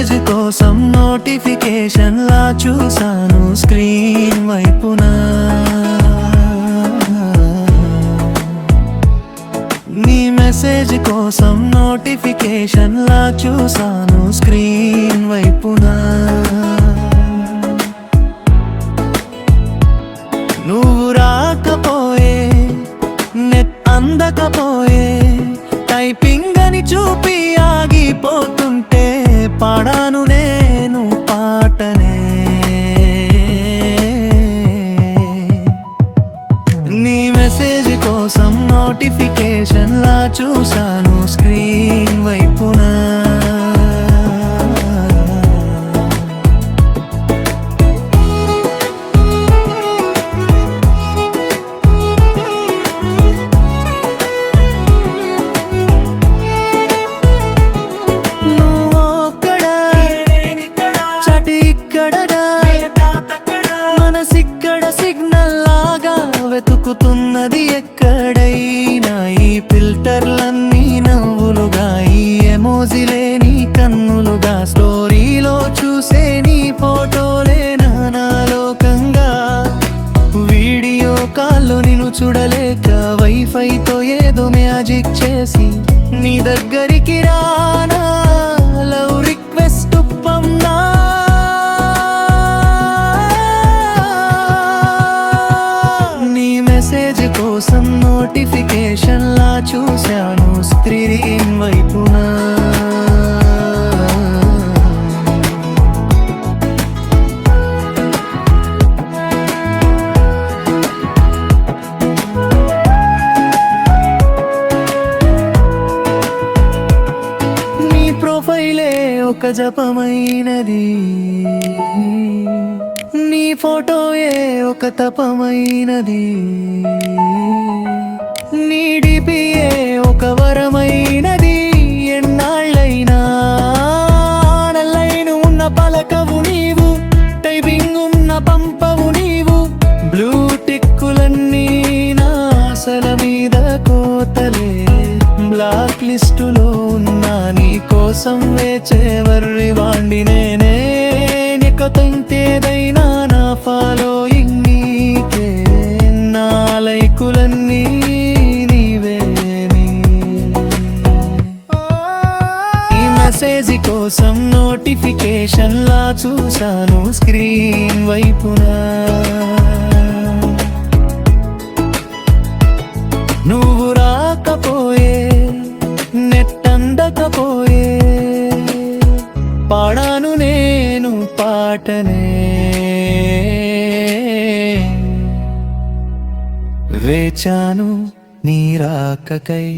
Message కోసం notification లా చూసాను screen వైపున. నీ మెసేజ్ కోసం నోటిఫికేషన్ లా చూసాను స్క్రీన్ వైపున. నువ్వు రాకపోయే, నెట్ అందకపోయే, టైపింగ్ అని చూపి ఆగిపోతుంటే పాడాను నేను పాటనే. నీ మెసేజ్ కోసం నోటిఫికేషన్ లా చూసాను స్క్రీన్ వైపున. మనసిక్కడ సిగ్నల్ లాగా వెతుకుతున్నది ఎక్కడైనా. ఈ ఫిల్టర్లన్నీ నవ్వులుగా, ఈ ఎమోజిలే నీ కన్నులుగా, స్టోరీలో చూసే నీ ఫోటోలే నానాలోకంగా. వీడియో కాల్లో నిన్ను చూడలేక వైఫైతో ఏదో మ్యాజిక్ చేసి నీ దగ్గరికి రానా, లవ్ రిక్వెస్ట్ పంనా. మెసేజ్ కోసం నోటిఫికేషన్ లా చూశాను స్క్రీన్ వైపున. నీ ప్రొఫైలే ఒక జపమైనది, నీ ఫోటోయే ఒక తపమైనది, నీ డిపియే ఒక వరమైనది. ఎన్నాళ్ళైనా ఆన్లైన్ ఉన్న పలకవు నీవు, టైపింగ్ ఉన్న పంపవు నీవు. బ్లూ టిక్కులన్నీ నా ఆశల మీద కోతలే, బ్లాక్ లిస్టులో ఉన్నా నీ కోసం వేచేవర్రి వాండి నేనే. నికతంతేదైనా నా ఫాలోయింగ్ నీకే, నా లైకులన్నీ నీవేని. ఈ మెసేజ్ కోసం నోటిఫికేషన్ లా చూసాను స్క్రీన్ వైపున. నువ్వు రాకపోయే, నెట్ అందకపోయే, పాడాను నేను పాటనే. వేచాను నీ రాకకై.